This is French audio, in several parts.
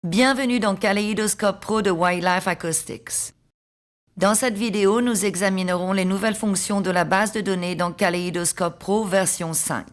Bienvenue dans Kaleidoscope Pro de Wildlife Acoustics. Dans cette vidéo, nous examinerons les nouvelles fonctions de la base de données dans Kaleidoscope Pro version 5.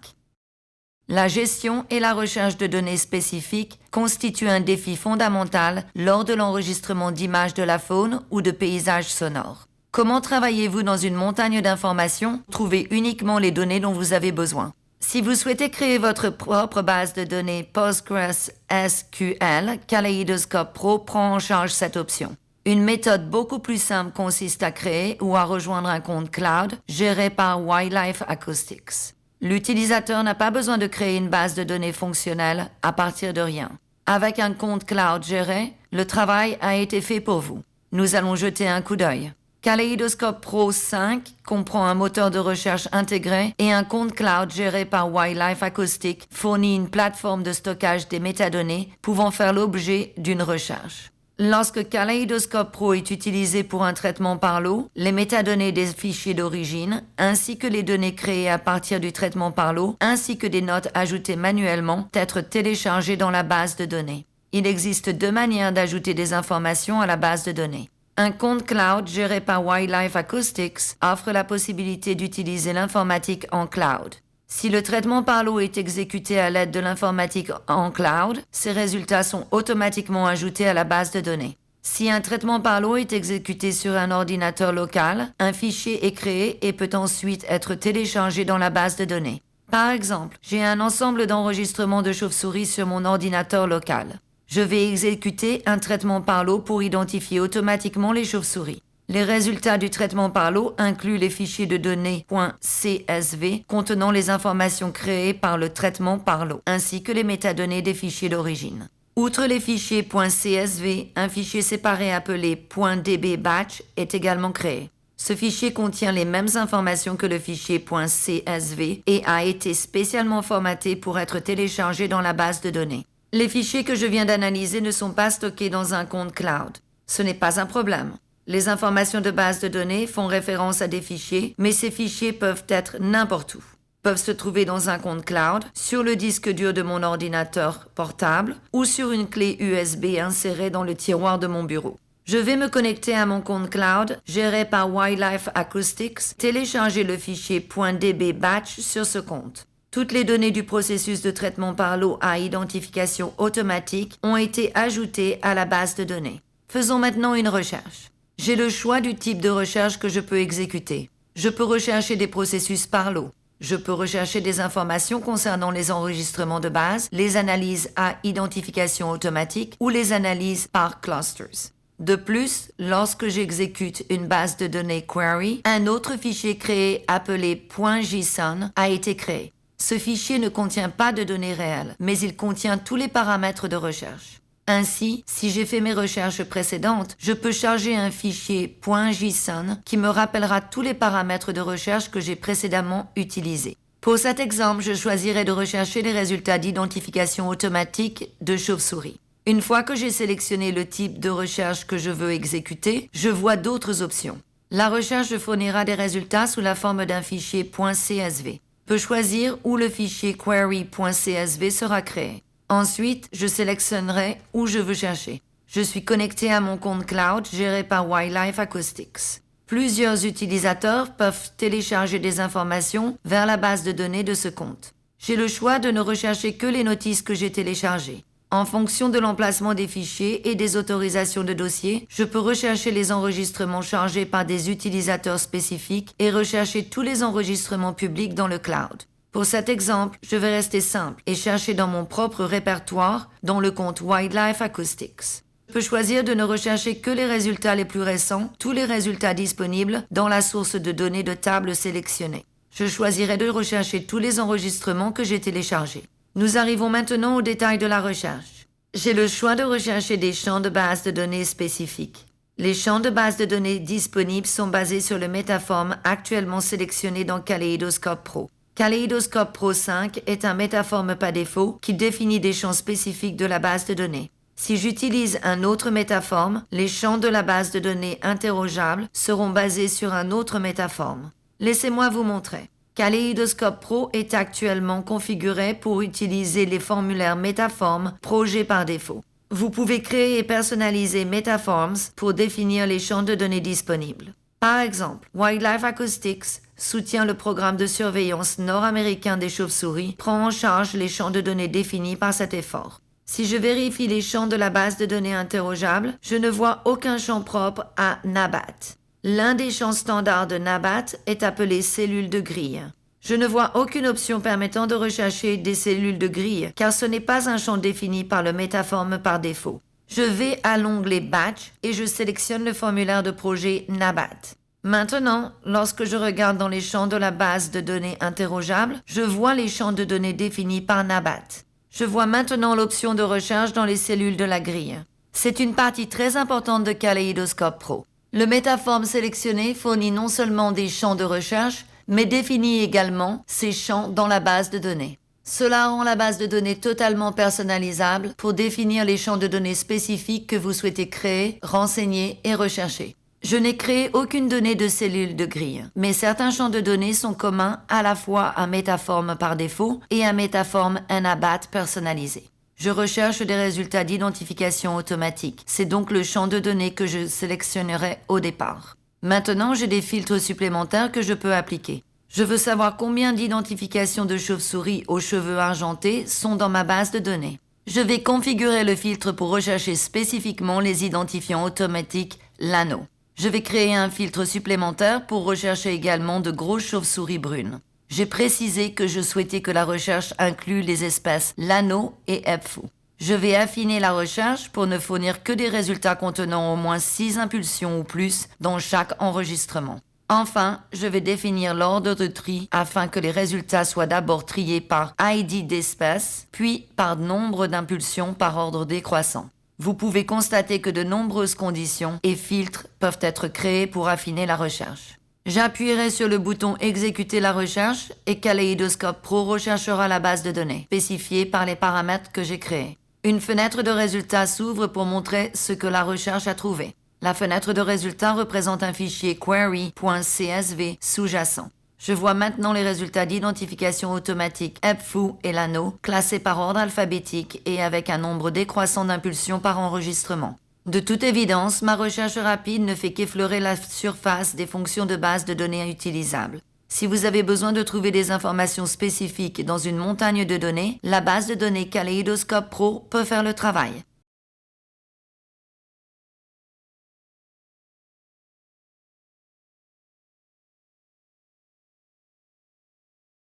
La gestion et la recherche de données spécifiques constituent un défi fondamental lors de l'enregistrement d'images de la faune ou de paysages sonores. Comment travaillez-vous dans une montagne d'informations? Trouvez uniquement les données dont vous avez besoin. Si vous souhaitez créer votre propre base de données PostgreSQL, Kaleidoscope Pro prend en charge cette option. Une méthode beaucoup plus simple consiste à créer ou à rejoindre un compte cloud géré par Wildlife Acoustics. L'utilisateur n'a pas besoin de créer une base de données fonctionnelle à partir de rien. Avec un compte cloud géré, le travail a été fait pour vous. Nous allons jeter un coup d'œil. Kaleidoscope Pro 5 comprend un moteur de recherche intégré et un compte cloud géré par Wildlife Acoustics fournit une plateforme de stockage des métadonnées pouvant faire l'objet d'une recherche. Lorsque Kaleidoscope Pro est utilisé pour un traitement par l'eau, les métadonnées des fichiers d'origine, ainsi que les données créées à partir du traitement par l'eau, ainsi que des notes ajoutées manuellement, être téléchargées dans la base de données. Il existe deux manières d'ajouter des informations à la base de données. Un compte cloud géré par Wildlife Acoustics offre la possibilité d'utiliser l'informatique en cloud. Si le traitement par l'eau est exécuté à l'aide de l'informatique en cloud, ces résultats sont automatiquement ajoutés à la base de données. Si un traitement par l'eau est exécuté sur un ordinateur local, un fichier est créé et peut ensuite être téléchargé dans la base de données. Par exemple, j'ai un ensemble d'enregistrements de chauves-souris sur mon ordinateur local. Je vais exécuter un traitement par l'eau pour identifier automatiquement les chauves-souris. Les résultats du traitement par l'eau incluent les fichiers de données .csv contenant les informations créées par le traitement par l'eau, ainsi que les métadonnées des fichiers d'origine. Outre les fichiers .csv, un fichier séparé appelé .db-batch est également créé. Ce fichier contient les mêmes informations que le fichier .csv et a été spécialement formaté pour être téléchargé dans la base de données. Les fichiers que je viens d'analyser ne sont pas stockés dans un compte cloud. Ce n'est pas un problème. Les informations de base de données font référence à des fichiers, mais ces fichiers peuvent être n'importe où. Peuvent se trouver dans un compte cloud, sur le disque dur de mon ordinateur portable ou sur une clé USB insérée dans le tiroir de mon bureau. Je vais me connecter à mon compte cloud, géré par Wildlife Acoustics, télécharger le fichier .db-batch sur ce compte. Toutes les données du processus de traitement par l'eau à identification automatique ont été ajoutées à la base de données. Faisons maintenant une recherche. J'ai le choix du type de recherche que je peux exécuter. Je peux rechercher des processus par l'eau. Je peux rechercher des informations concernant les enregistrements de base, les analyses à identification automatique ou les analyses par clusters. De plus, lorsque j'exécute une base de données query, un autre fichier créé appelé .json a été créé. Ce fichier ne contient pas de données réelles, mais il contient tous les paramètres de recherche. Ainsi, si j'ai fait mes recherches précédentes, je peux charger un fichier .json qui me rappellera tous les paramètres de recherche que j'ai précédemment utilisés. Pour cet exemple, je choisirai de rechercher les résultats d'identification automatique de chauves-souris. Une fois que j'ai sélectionné le type de recherche que je veux exécuter, je vois d'autres options. La recherche fournira des résultats sous la forme d'un fichier .csv. Je peux choisir où le fichier query.csv sera créé. Ensuite, je sélectionnerai où je veux chercher. Je suis connecté à mon compte cloud géré par Wildlife Acoustics. Plusieurs utilisateurs peuvent télécharger des informations vers la base de données de ce compte. J'ai le choix de ne rechercher que les notices que j'ai téléchargées. En fonction de l'emplacement des fichiers et des autorisations de dossier, je peux rechercher les enregistrements chargés par des utilisateurs spécifiques et rechercher tous les enregistrements publics dans le cloud. Pour cet exemple, je vais rester simple et chercher dans mon propre répertoire dans le compte Wildlife Acoustics. Je peux choisir de ne rechercher que les résultats les plus récents, tous les résultats disponibles dans la source de données de table sélectionnée. Je choisirai de rechercher tous les enregistrements que j'ai téléchargés. Nous arrivons maintenant au détail de la recherche. J'ai le choix de rechercher des champs de base de données spécifiques. Les champs de base de données disponibles sont basés sur le métaforme actuellement sélectionné dans Kaleidoscope Pro. Kaleidoscope Pro 5 est un métaforme par défaut qui définit des champs spécifiques de la base de données. Si j'utilise un autre métaforme, les champs de la base de données interrogeables seront basés sur un autre métaforme. Laissez-moi vous montrer. Kaleidoscope Pro est actuellement configuré pour utiliser les formulaires métaformes Projet par défaut. Vous pouvez créer et personnaliser Metaforms pour définir les champs de données disponibles. Par exemple, Wildlife Acoustics soutient le programme de surveillance nord-américain des chauves-souris, prend en charge les champs de données définis par cet effort. Si je vérifie les champs de la base de données interrogeable, je ne vois aucun champ propre à NABAT. L'un des champs standards de NABAT est appelé cellules de grille. Je ne vois aucune option permettant de rechercher des cellules de grille, car ce n'est pas un champ défini par le Metaform par défaut. Je vais à l'onglet Batch et je sélectionne le formulaire de projet NABAT. Maintenant, lorsque je regarde dans les champs de la base de données interrogeable, je vois les champs de données définis par NABAT. Je vois maintenant l'option de recherche dans les cellules de la grille. C'est une partie très importante de Kaleidoscope Pro. Le Metaform sélectionné fournit non seulement des champs de recherche, mais définit également ces champs dans la base de données. Cela rend la base de données totalement personnalisable pour définir les champs de données spécifiques que vous souhaitez créer, renseigner et rechercher. Je n'ai créé aucune donnée de cellules de grille, mais certains champs de données sont communs à la fois à Metaform par défaut et à Metaform NABAT personnalisé. Je recherche des résultats d'identification automatique. C'est donc le champ de données que je sélectionnerai au départ. Maintenant, j'ai des filtres supplémentaires que je peux appliquer. Je veux savoir combien d'identifications de chauves-souris aux cheveux argentés sont dans ma base de données. Je vais configurer le filtre pour rechercher spécifiquement les identifiants automatiques Lano. Je vais créer un filtre supplémentaire pour rechercher également de grosses chauves-souris brunes. J'ai précisé que je souhaitais que la recherche inclue les espèces Lano et Epfu. Je vais affiner la recherche pour ne fournir que des résultats contenant au moins 6 impulsions ou plus dans chaque enregistrement. Enfin, je vais définir l'ordre de tri afin que les résultats soient d'abord triés par ID d'espèce, puis par nombre d'impulsions par ordre décroissant. Vous pouvez constater que de nombreuses conditions et filtres peuvent être créés pour affiner la recherche. J'appuierai sur le bouton « Exécuter la recherche » et Kaleidoscope Pro recherchera la base de données, spécifiée par les paramètres que j'ai créés. Une fenêtre de résultats s'ouvre pour montrer ce que la recherche a trouvé. La fenêtre de résultats représente un fichier query.csv sous-jacent. Je vois maintenant les résultats d'identification automatique Epfu et Lano, classés par ordre alphabétique et avec un nombre décroissant d'impulsions par enregistrement. De toute évidence, ma recherche rapide ne fait qu'effleurer la surface des fonctions de base de données utilisables. Si vous avez besoin de trouver des informations spécifiques dans une montagne de données, la base de données Kaleidoscope Pro peut faire le travail.